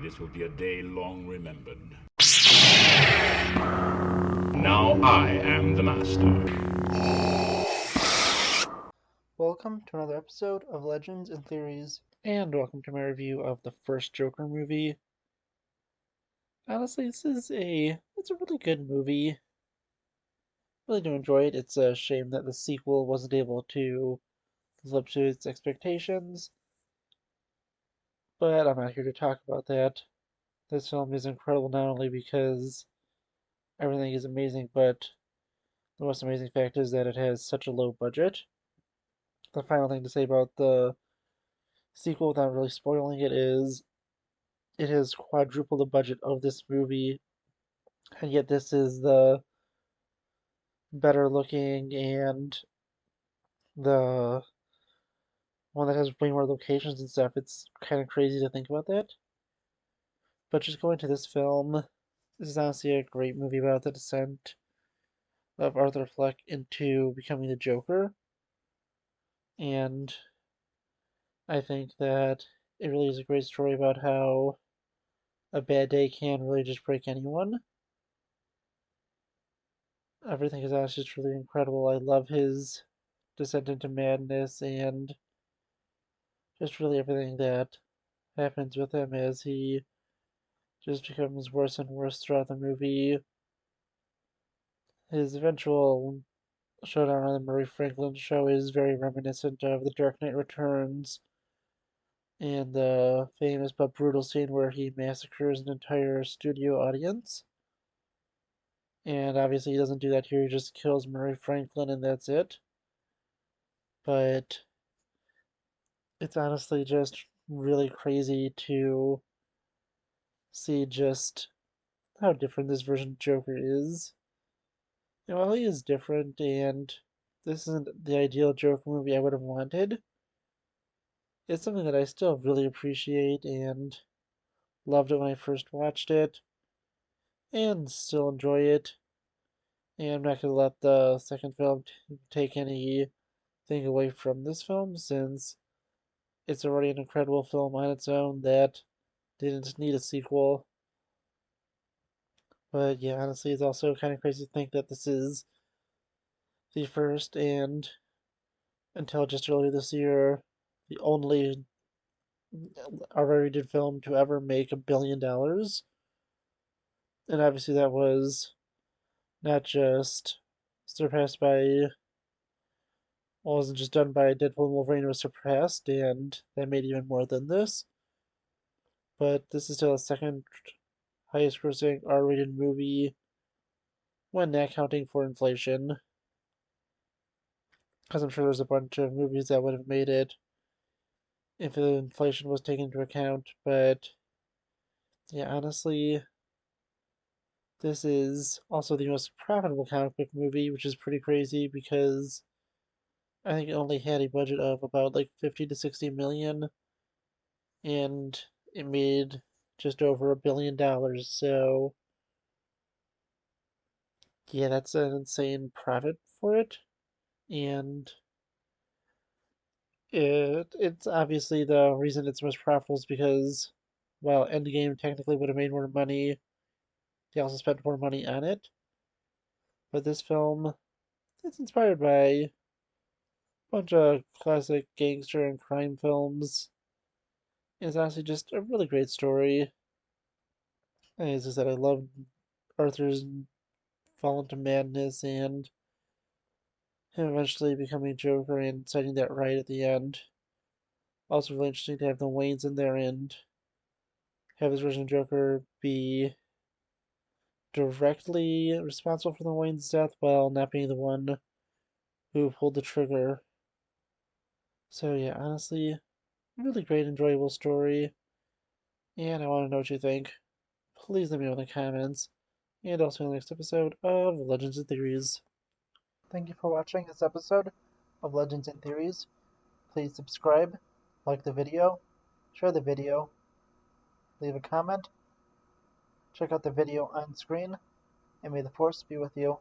This will be a day long remembered. Now I am the master. Welcome to another episode of Legends and Theories, and welcome to my review of the first Joker movie. Honestly, it's a really good movie. Really do enjoy it. It's a shame that the sequel wasn't able to live up to its expectations, but I'm not here to talk about that. This film is incredible not only because everything is amazing, but the most amazing fact is that it has such a low budget. The final thing to say about the sequel without really spoiling it is it has quadrupled the budget of this movie, and yet this is the better looking and the one that has way more locations and stuff. It's kind of crazy to think about that. But just going to this film, this is honestly a great movie about the descent of Arthur Fleck into becoming the Joker. And I think that it really is a great story about how a bad day can really just break anyone. Everything is honestly just really incredible. I love his descent into madness and just really everything that happens with him as he just becomes worse and worse throughout the movie. His eventual showdown on the Murray Franklin show is very reminiscent of The Dark Knight Returns and the famous but brutal scene where he massacres an entire studio audience. And obviously, he doesn't do that here, he just kills Murray Franklin and that's it. But it's honestly just really crazy to see just how different this version of Joker is. And while he is different, and this isn't the ideal Joker movie I would have wanted, it's something that I still really appreciate and loved it when I first watched it, and still enjoy it. And I'm not going to let the second film take anything away from this film, since it's already an incredible film on its own that didn't need a sequel. But yeah, honestly, it's also kind of crazy to think that this is the first and, until just earlier this year, the only R-rated film to ever make $1 billion. And obviously that was not just surpassed by, well, wasn't just done by Deadpool and Wolverine, it was surpassed, and that made even more than this. But this is still the second highest grossing R-rated movie when not counting for inflation. Because I'm sure there's a bunch of movies that would have made it if the inflation was taken into account. But yeah, honestly, this is also the most profitable comic book movie, which is pretty crazy because I think it only had a budget of about like 50 to 60 million, and it made just over $1 billion. So yeah, that's an insane profit for it. And it's obviously the reason it's most profitable is because while Endgame technically would have made more money, they also spent more money on it. But this film, it's inspired by a bunch of classic gangster and crime films. It's honestly just a really great story. And as I said, I love Arthur's fall into madness and him eventually becoming Joker and setting that right at the end. Also really interesting to have the Waynes in there and have his version of Joker be directly responsible for the Wayne's death while not being the one who pulled the trigger. So yeah, honestly, really great, enjoyable story. And I want to know what you think. Please let me know in the comments. And also in the next episode of Legends and Theories. Thank you for watching this episode of Legends and Theories. Please subscribe, like the video, share the video, leave a comment, check out the video on screen, and may the Force be with you.